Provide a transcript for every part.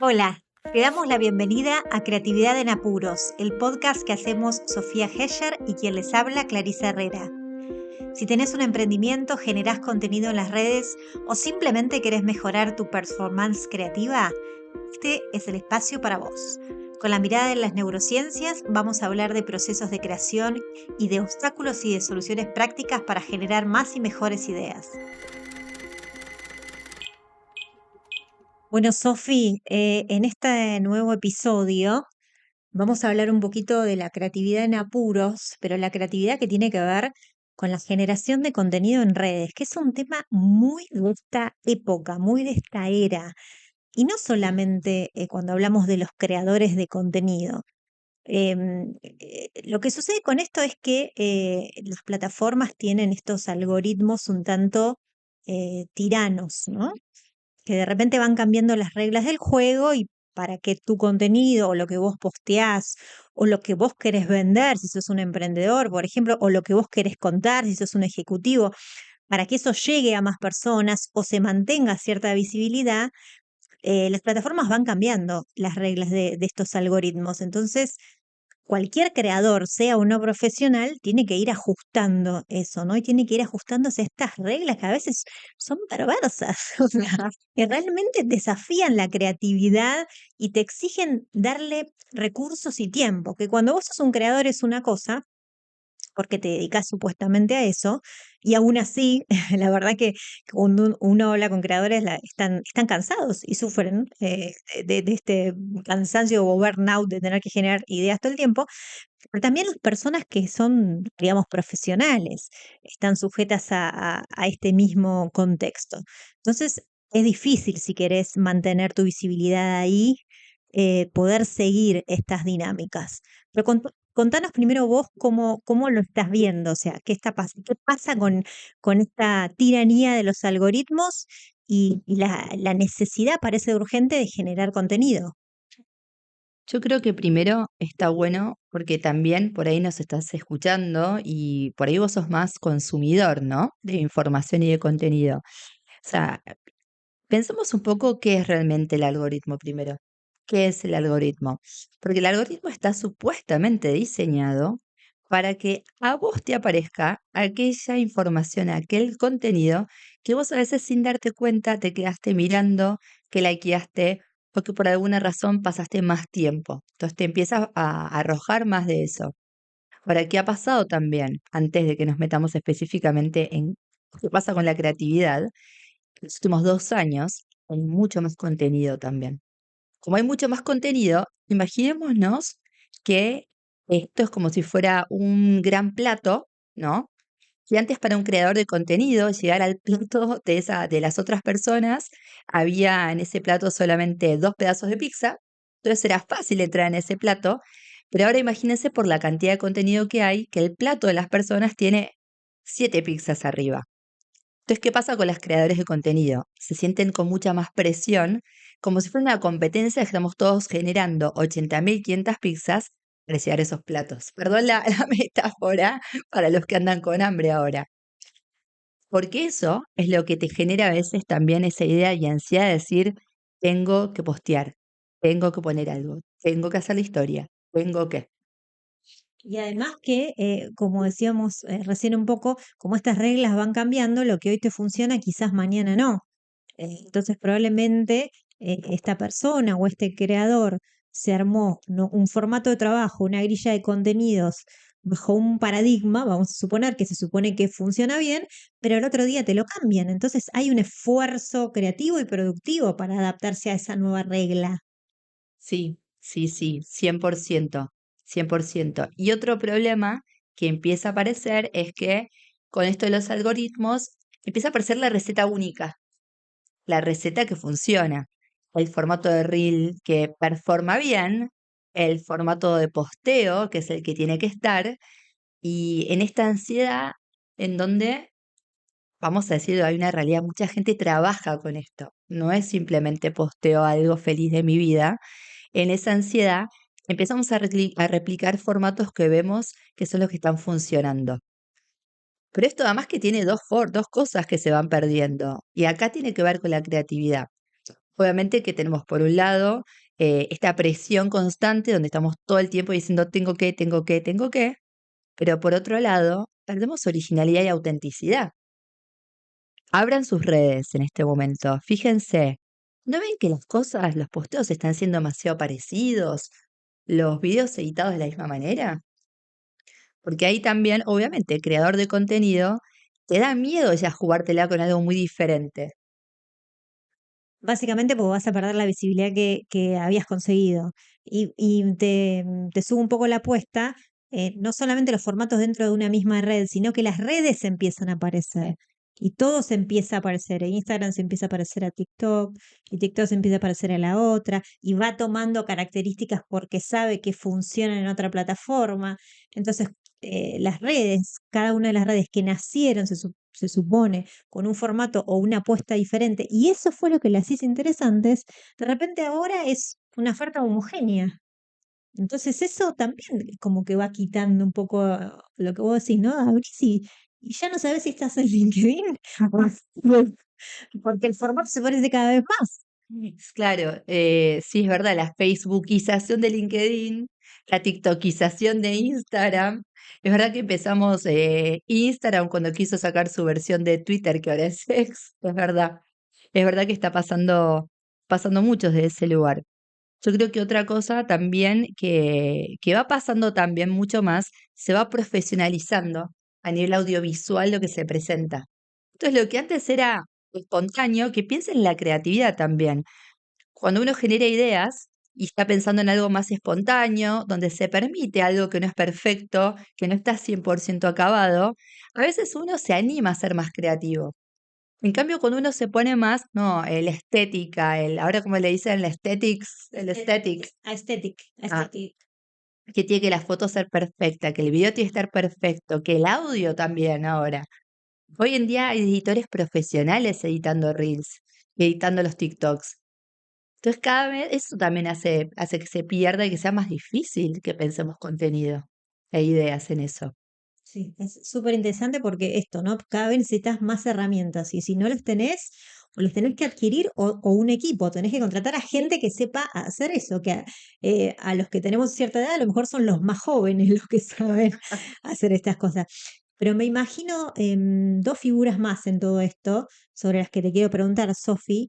Hola, te damos la bienvenida a Creatividad en Apuros, el podcast que hacemos Sofía Hescher y quien les habla, Clarisa Herrera. Si tenés un emprendimiento, generás contenido en las redes o simplemente querés mejorar tu performance creativa, este es el espacio para vos. Con la mirada de las neurociencias vamos a hablar de procesos de creación y de obstáculos y de soluciones prácticas para generar más y mejores ideas. Bueno, Sofi, en este nuevo episodio vamos a hablar un poquito de la creatividad en apuros, pero la creatividad que tiene que ver con la generación de contenido en redes, que es un tema muy de esta época, muy de esta era. Y no solamente cuando hablamos de los creadores de contenido. Lo que sucede con esto es que las plataformas tienen estos algoritmos un tanto tiranos, ¿no? Que de repente van cambiando las reglas del juego y para que tu contenido o lo que vos posteás o lo que vos querés vender, si sos un emprendedor, por ejemplo, o lo que vos querés contar, si sos un ejecutivo, para que eso llegue a más personas o se mantenga cierta visibilidad, las plataformas van cambiando las reglas de estos algoritmos. Entonces, cualquier creador, sea o no profesional, tiene que ir ajustando eso, ¿no? Y tiene que ir ajustándose a estas reglas que a veces son perversas, o sea, que realmente desafían la creatividad y te exigen darle recursos y tiempo, que cuando vos sos un creador es una cosa, porque te dedicas supuestamente a eso, y aún así, la verdad que cuando uno habla con creadores están cansados y sufren de este cansancio o burnout de tener que generar ideas todo el tiempo, pero también las personas que son, digamos, profesionales están sujetas a este mismo contexto. Entonces, es difícil si querés mantener tu visibilidad ahí, poder seguir estas dinámicas. Pero contanos primero vos cómo lo estás viendo, o sea, qué pasa con esta tiranía de los algoritmos y la necesidad, parece urgente, de generar contenido. Yo creo que primero está bueno porque también por ahí nos estás escuchando y por ahí vos sos más consumidor, ¿no? De información y de contenido. O sea, pensemos un poco qué es realmente el algoritmo primero. ¿Qué es el algoritmo? Porque el algoritmo está supuestamente diseñado para que a vos te aparezca aquella información, aquel contenido que vos a veces sin darte cuenta te quedaste mirando, que likeaste o que por alguna razón pasaste más tiempo. Entonces te empieza a arrojar más de eso. Ahora, ¿qué ha pasado también? Antes de que nos metamos específicamente en qué pasa con la creatividad, en los últimos 2 años hay mucho más contenido también. Como hay mucho más contenido, imaginémonos que esto es como si fuera un gran plato, ¿no? Y antes para un creador de contenido llegar al plato de las otras personas, había en ese plato solamente 2 pedazos de pizza, entonces era fácil entrar en ese plato, pero ahora imagínense por la cantidad de contenido que hay, que el plato de las personas tiene 7 pizzas arriba. Entonces, ¿qué pasa con los creadores de contenido? Se sienten con mucha más presión, como si fuera una competencia que estamos todos generando 80.500 pizzas para llegar a esos platos. Perdón la metáfora para los que andan con hambre ahora. Porque eso es lo que te genera a veces también esa idea y ansiedad de decir, tengo que postear, tengo que poner algo, tengo que hacer la historia, tengo que. Y además que, como decíamos recién un poco, como estas reglas van cambiando, lo que hoy te funciona quizás mañana no. Entonces probablemente esta persona o este creador se armó, ¿no?, un formato de trabajo, una grilla de contenidos bajo un paradigma, vamos a suponer que se supone que funciona bien, pero el otro día te lo cambian. Entonces hay un esfuerzo creativo y productivo para adaptarse a esa nueva regla. Sí, sí, sí, 100%, 100%. Y otro problema que empieza a aparecer es que con esto de los algoritmos empieza a aparecer la receta única, la receta que funciona, el formato de reel que performa bien, el formato de posteo, que es el que tiene que estar, y en esta ansiedad en donde, vamos a decirlo, hay una realidad, mucha gente trabaja con esto, no es simplemente posteo algo feliz de mi vida, en esa ansiedad empezamos a replicar formatos que vemos que son los que están funcionando. Pero esto además que tiene dos cosas que se van perdiendo. Y acá tiene que ver con la creatividad. Obviamente que tenemos por un lado esta presión constante donde estamos todo el tiempo diciendo tengo que, tengo que, tengo que, pero por otro lado perdemos originalidad y autenticidad. Abran sus redes en este momento, fíjense, ¿no ven que las cosas, los posteos están siendo demasiado parecidos? ¿Los videos editados de la misma manera? Porque ahí también, obviamente, el creador de contenido te da miedo ya jugártela con algo muy diferente. Básicamente porque vas a perder la visibilidad que habías conseguido. Y te subo un poco la apuesta, no solamente los formatos dentro de una misma red, sino que las redes empiezan a aparecer. Y todo se empieza a aparecer. Instagram se empieza a parecer a TikTok, y TikTok se empieza a parecer a la otra, y va tomando características porque sabe que funcionan en otra plataforma. Entonces, las redes, cada una de las redes que nacieron, se supone, con un formato o una apuesta diferente, y eso fue lo que las hizo interesantes, de repente ahora es una oferta homogénea. Entonces eso también como que va quitando un poco lo que vos decís, ¿no? Abrís y ya no sabes si estás en LinkedIn porque el formato se parece cada vez más. Claro, sí es verdad, la facebookización de LinkedIn, la tiktokización de Instagram. Es verdad que empezamos Instagram cuando quiso sacar su versión de Twitter, que ahora es X, es verdad. Es verdad que está pasando mucho de ese lugar. Yo creo que otra cosa también que va pasando también mucho más, se va profesionalizando a nivel audiovisual lo que se presenta. Entonces, lo que antes era espontáneo, que piensen en la creatividad también. Cuando uno genera ideas y está pensando en algo más espontáneo, donde se permite algo que no es perfecto, que no está 100% acabado, a veces uno se anima a ser más creativo. En cambio, cuando uno se pone más, no, el estética, ahora como le dicen, el aesthetic, Aesthetic, ah, aesthetic. que tiene que la foto ser perfecta, que el video tiene que estar perfecto, que el audio también ahora. Hoy en día hay editores profesionales editando reels, editando los TikToks. Entonces cada vez eso también hace que se pierda y que sea más difícil que pensemos contenido e ideas en eso. Sí, es súper interesante porque esto, ¿no? Cada vez necesitas más herramientas y si no las tenés, o las tenés que adquirir o un equipo, tenés que contratar a gente que sepa hacer eso, que a los que tenemos cierta edad a lo mejor son los más jóvenes los que saben hacer estas cosas. Pero me imagino dos figuras más en todo esto sobre las que te quiero preguntar, Sofi.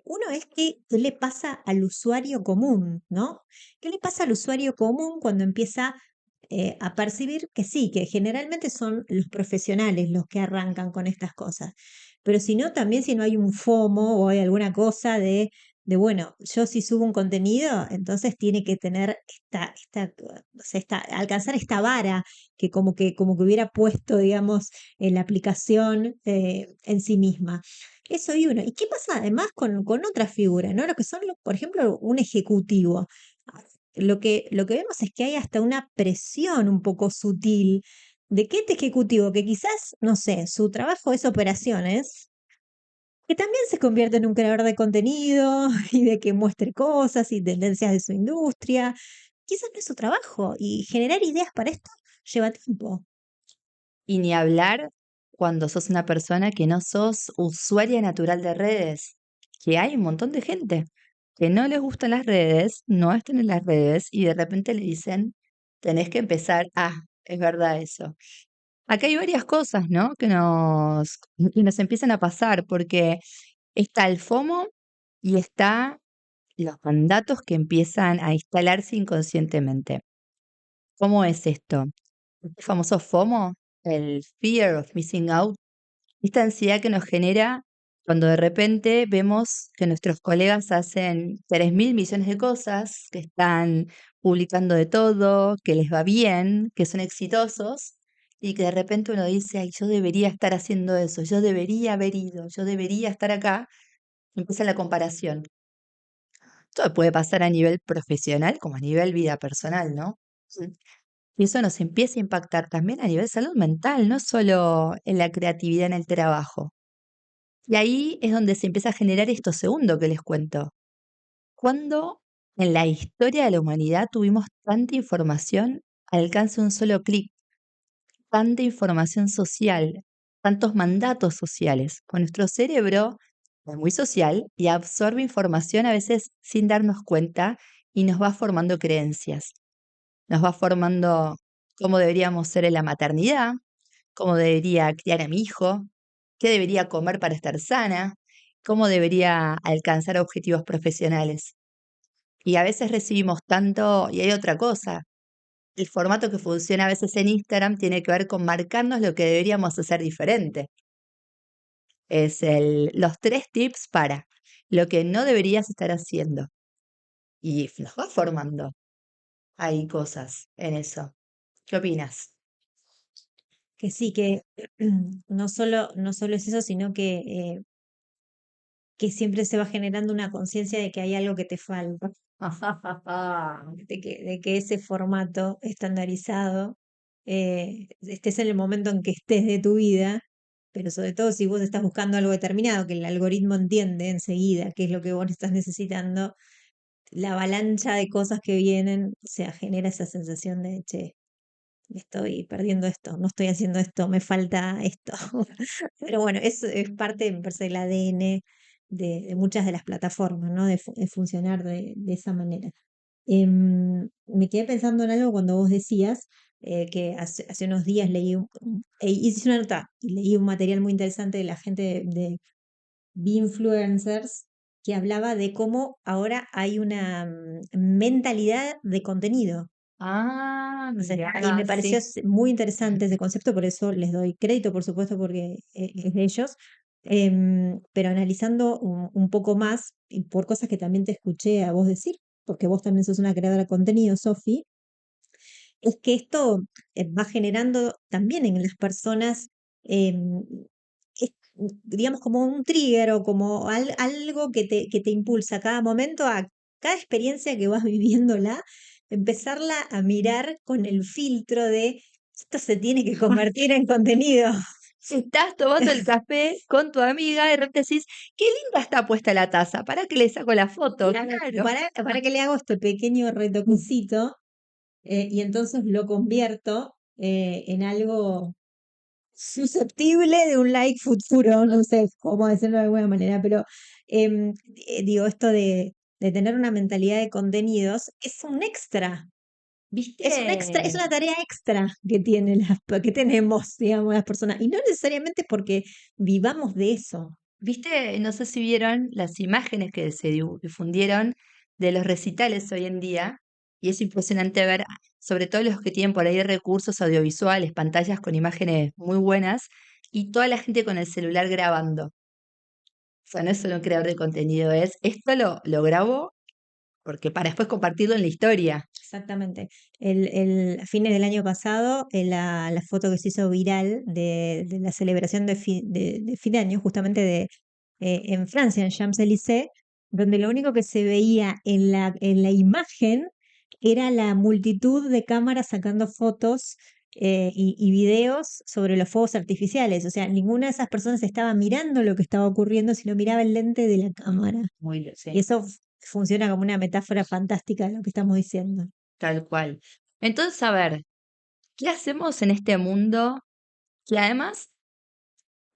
Uno es qué le pasa al usuario común, ¿no? ¿Qué le pasa al usuario común cuando empieza a percibir que sí, que generalmente son los profesionales los que arrancan con estas cosas? Pero si no, también si no hay un FOMO o hay alguna cosa bueno, yo si subo un contenido, entonces tiene que tener o sea, alcanzar esta vara que hubiera puesto, digamos, en la aplicación en sí misma. Eso y uno. ¿Y qué pasa además con otras figuras, ¿no? Lo que son, por ejemplo, un ejecutivo. Lo que vemos es que hay hasta una presión un poco sutil de que este ejecutivo, que quizás, no sé, su trabajo es operaciones, que también se convierte en un creador de contenido y de que muestre cosas y tendencias de su industria. Quizás no es su trabajo y generar ideas para esto lleva tiempo. Y ni hablar cuando sos una persona que no sos usuaria natural de redes, que hay un montón de gente que no les gustan las redes, no están en las redes y de repente le dicen, tenés que empezar, es verdad eso. Acá hay varias cosas, ¿no? Que nos empiezan a pasar porque está el FOMO y está los mandatos que empiezan a instalarse inconscientemente. ¿Cómo es esto? El famoso FOMO, el Fear of Missing Out, esta ansiedad que nos genera cuando de repente vemos que nuestros colegas hacen 3.000 millones de cosas, que están publicando de todo, que les va bien, que son exitosos, y que de repente uno dice, ay, yo debería estar haciendo eso, yo debería haber ido, yo debería estar acá. Empieza la comparación. Esto puede pasar a nivel profesional como a nivel vida personal, ¿no? Sí. Y eso nos empieza a impactar también a nivel salud mental, no solo en la creatividad en el trabajo. Y ahí es donde se empieza a generar esto segundo que les cuento. Cuando en la historia de la humanidad tuvimos tanta información al alcance de un solo clic, tanta información social, tantos mandatos sociales, con nuestro cerebro es muy social y absorbe información a veces sin darnos cuenta y nos va formando creencias. Nos va formando cómo deberíamos ser en la maternidad, cómo debería criar a mi hijo, qué debería comer para estar sana, cómo debería alcanzar objetivos profesionales. Y a veces recibimos tanto, y hay otra cosa, el formato que funciona a veces en Instagram tiene que ver con marcarnos lo que deberíamos hacer diferente. Es los 3 tips para lo que no deberías estar haciendo. Y nos va formando. Hay cosas en eso. ¿Qué opinas? Que sí, que no solo es eso, sino que siempre se va generando una conciencia de que hay algo que te falta, de que ese formato estandarizado, estés en el momento en que estés de tu vida, pero sobre todo si vos estás buscando algo determinado, que el algoritmo entiende enseguida qué es lo que vos estás necesitando, la avalancha de cosas que vienen, o sea, genera esa sensación de, che, estoy perdiendo esto, no estoy haciendo esto, me falta esto. Pero bueno, eso es parte, me parece, del ADN de muchas de las plataformas, ¿no? De funcionar de esa manera. Me quedé pensando en algo cuando vos decías que hace unos días leí, hice una nota y leí un material muy interesante de la gente de Influencers que hablaba de cómo ahora hay una mentalidad de contenido. Entonces, y me pareció Sí. muy interesante ese concepto, por eso les doy crédito, por supuesto, porque es de ellos. Pero analizando un poco más, y por cosas que también te escuché a vos decir, porque vos también sos una creadora de contenido, Sofi, es que esto va generando también en las personas, em, digamos, como un trigger o como algo que te impulsa a cada momento, a cada experiencia que vas viviéndola, empezarla a mirar con el filtro de esto se tiene que convertir en contenido. Estás tomando el café con tu amiga y de repente decís, qué linda está puesta la taza, ¿para que le saco la foto? Claro, Claro. para que le hago este pequeño retoquecito y entonces lo convierto en algo susceptible de un like futuro, no sé cómo decirlo de alguna manera, pero digo, esto de tener una mentalidad de contenidos es un extra, es un extra, es ¿Viste? una tarea extra que tienen que tenemos, digamos, las personas, y no necesariamente porque vivamos de eso. ¿Viste? No sé si vieron las imágenes que se difundieron de los recitales hoy en día, y es impresionante ver, sobre todo los que tienen por ahí recursos audiovisuales, pantallas con imágenes muy buenas, y toda la gente con el celular grabando. O sea, no es solo un creador de contenido, es esto lo grabo porque para después compartirlo en la historia. Exactamente. A fines del año pasado, la foto que se hizo viral de la celebración de fin de año, justamente en Francia, en Champs-Élysées, donde lo único que se veía en la imagen era la multitud de cámaras sacando fotos y videos sobre los fuegos artificiales. O sea, ninguna de esas personas estaba mirando lo que estaba ocurriendo, sino miraba el lente de la cámara. Muy, Y sí. eso funciona como una metáfora fantástica de lo que estamos diciendo. Tal cual. Entonces, a ver, ¿qué hacemos en este mundo que además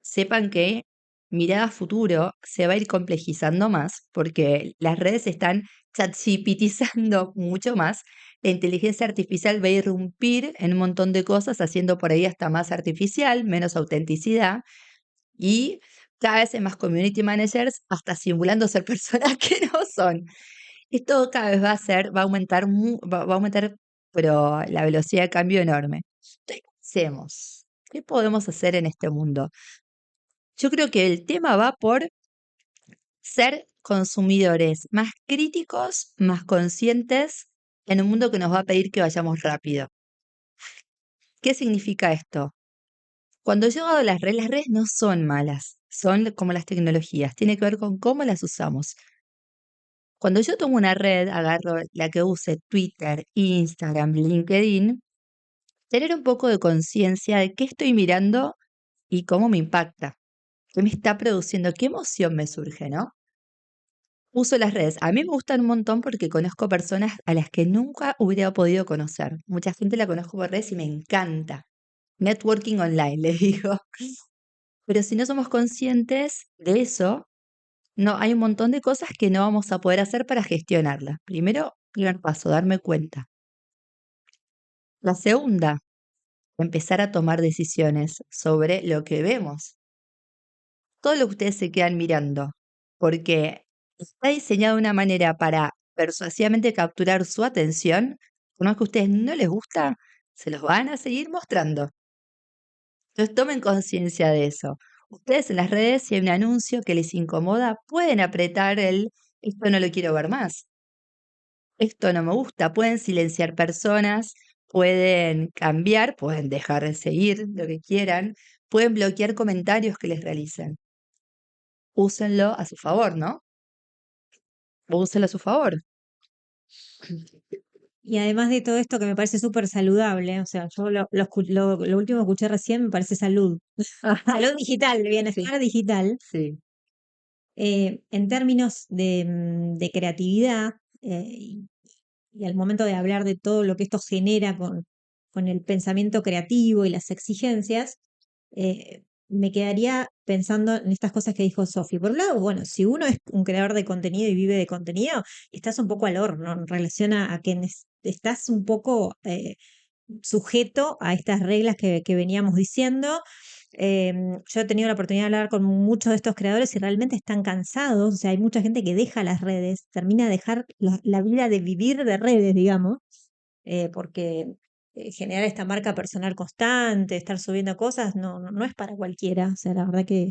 sepan que mirada a futuro se va a ir complejizando más porque las redes están chatgptizando mucho más? La inteligencia artificial va a irrumpir en un montón de cosas, haciendo por ahí hasta más artificial, menos autenticidad y cada vez hay más community managers hasta simulando ser personas que no son. Esto cada vez va a aumentar, va a aumentar, pero la velocidad de cambio enorme. Entonces, ¿qué hacemos? ¿Qué podemos hacer en este mundo? Yo creo que el tema va por ser consumidores más críticos, más conscientes en un mundo que nos va a pedir que vayamos rápido. ¿Qué significa esto? Cuando yo hago las redes no son malas, son como las tecnologías, tiene que ver con cómo las usamos. Cuando yo tomo una red, agarro la que use Twitter, Instagram, LinkedIn, tener un poco de conciencia de qué estoy mirando y cómo me impacta, qué me está produciendo, qué emoción me surge, ¿no? Uso las redes. A mí me gustan un montón porque conozco personas a las que nunca hubiera podido conocer. Mucha gente la conozco por redes y me encanta. Networking online, les digo. Pero si no somos conscientes de eso, No, hay un montón de cosas que no vamos a poder hacer para gestionarlas. Primero, primer paso, darme cuenta. La segunda, empezar a tomar decisiones sobre lo que vemos. Todo lo que ustedes se quedan mirando, porque está diseñado de una manera para persuasivamente capturar su atención, por más que a ustedes no les gusta, se los van a seguir mostrando. Entonces tomen conciencia de eso. Ustedes en las redes, si hay un anuncio que les incomoda, pueden apretar esto no lo quiero ver más, esto no me gusta, pueden silenciar personas, pueden cambiar, pueden dejar de seguir lo que quieran, pueden bloquear comentarios que les realicen. Úsenlo a su favor, ¿no? Úsenlo a su favor. Y además de todo esto que me parece súper saludable, o sea, yo lo último que escuché recién me parece salud. Salud digital, Sí, bienestar digital. sí, En términos de creatividad, y al momento de hablar de todo lo que esto genera con el pensamiento creativo y las exigencias, me quedaría pensando en estas cosas que dijo Sofi. Por un lado, bueno, si uno es un creador de contenido y vive de contenido, estás un poco al horno en relación a que estás un poco sujeto a estas reglas que veníamos diciendo. Yo he tenido la oportunidad de hablar con muchos de estos creadores y realmente están cansados. O sea, hay mucha gente que deja las redes, termina de dejar la vida de vivir de redes, digamos, porque generar esta marca personal constante, estar subiendo cosas, no es para cualquiera. O sea, la verdad que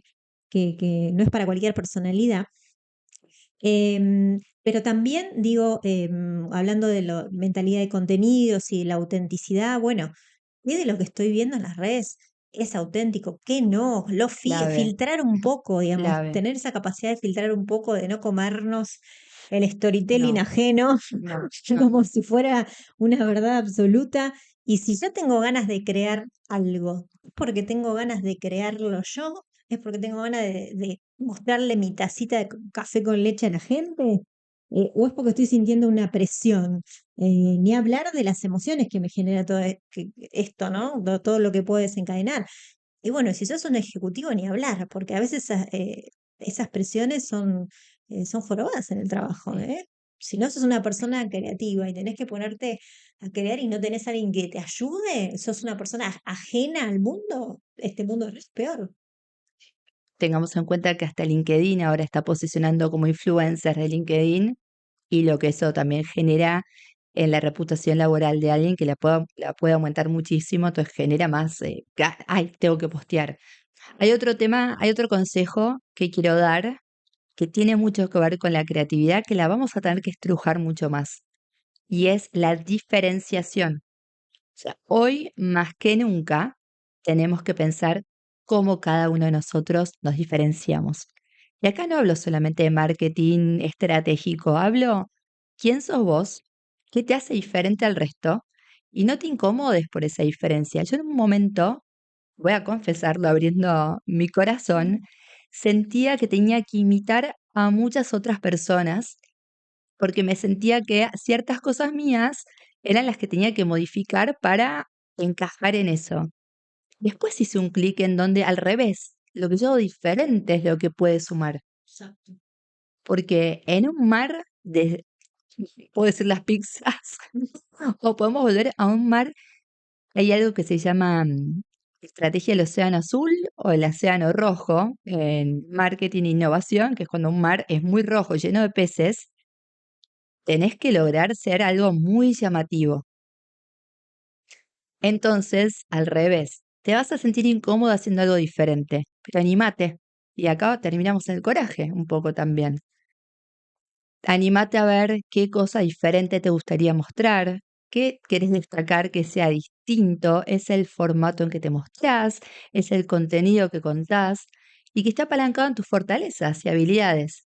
no es para cualquier personalidad. Pero también digo, hablando de la mentalidad de contenidos y la autenticidad, bueno, ¿qué de lo que estoy viendo en las redes es auténtico? ¿Qué no? clave, Filtrar un poco, digamos, clave. tener esa capacidad de filtrar un poco, de no comernos el storytelling No, ajeno no, no. como si fuera una verdad absoluta. Y si yo tengo ganas de crear algo, es porque tengo ganas de crearlo yo, es porque tengo ganas de mostrarle mi tacita de café con leche a la gente, o es porque estoy sintiendo una presión. Ni hablar de las emociones que me genera todo esto, ¿no? Todo lo que puede desencadenar. Y bueno, si sos un ejecutivo, ni hablar, porque a veces esas presiones son jorobadas en el trabajo, Sí. ¿eh? Si no sos una persona creativa y tenés que ponerte a crear y no tenés a alguien que te ayude, sos una persona ajena al mundo, este mundo es peor. Tengamos en cuenta que hasta LinkedIn ahora está posicionando como influencer de LinkedIn y lo que eso también genera en la reputación laboral de alguien que la puede aumentar muchísimo, entonces genera más, ay, tengo que postear. Hay otro tema, hay otro consejo que quiero dar que tiene mucho que ver con la creatividad, que la vamos a tener que estrujar mucho más, y es la diferenciación. O sea, hoy más que nunca tenemos que pensar cómo cada uno de nosotros nos diferenciamos. Y acá no hablo solamente de marketing estratégico, hablo quién sos vos, qué te hace diferente al resto y no te incomodes por esa diferencia. Yo en un momento, voy a confesarlo abriendo mi corazón, sentía que tenía que imitar a muchas otras personas porque me sentía que ciertas cosas mías eran las que tenía que modificar para encajar en eso. Después hice un clic en donde al revés, lo que yo hago diferente es lo que puede sumar, Exacto. porque en un mar de, puedo decir las pizzas, o podemos volver a un mar, hay algo que se llama estrategia del océano azul o el océano rojo en marketing e innovación, que es cuando un mar es muy rojo, lleno de peces, tenés que lograr ser algo muy llamativo. Entonces, al revés, te vas a sentir incómodo haciendo algo diferente, pero animate. Y acá terminamos en el coraje un poco también. Animate a ver qué cosa diferente te gustaría mostrar, qué querés destacar que sea distinto, es el formato en que te mostrás, es el contenido que contás y que está apalancado en tus fortalezas y habilidades,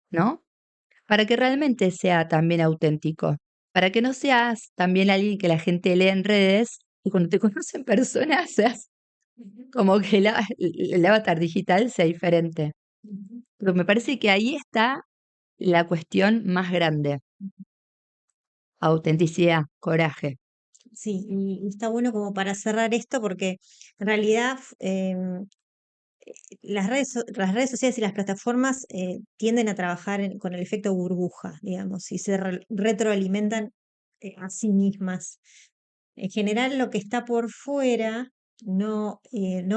¿no? Para que realmente sea también auténtico, para que no seas también alguien que la gente lee en redes y cuando te conoce en persona seas Ujú, como que el avatar digital sea diferente. ujú. Pero me parece que ahí está la cuestión más grande, autenticidad, coraje. Sí, y está bueno como para cerrar esto porque en realidad las redes sociales y las plataformas tienden a trabajar con el efecto burbuja, digamos, y se retroalimentan a sí mismas. En general, lo que está por fuera no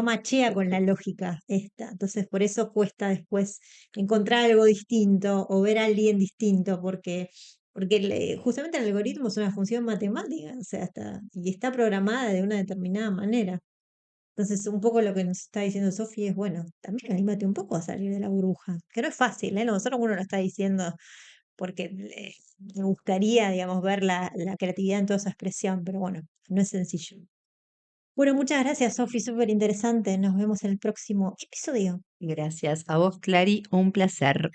machea con la lógica esta. Entonces, por eso cuesta después encontrar algo distinto o ver a alguien distinto, porque justamente el algoritmo es una función matemática, o sea, y está programada de una determinada manera. Entonces, un poco lo que nos está diciendo Sofi es, bueno, también anímate un poco a salir de la burbuja, que no es fácil, ¿eh? Nosotros uno lo está diciendo porque me gustaría, digamos, ver la creatividad en toda esa expresión, pero bueno, no es sencillo. Bueno, muchas gracias, Sofi, súper interesante. Nos vemos en el próximo episodio. Gracias a vos, Clary, un placer.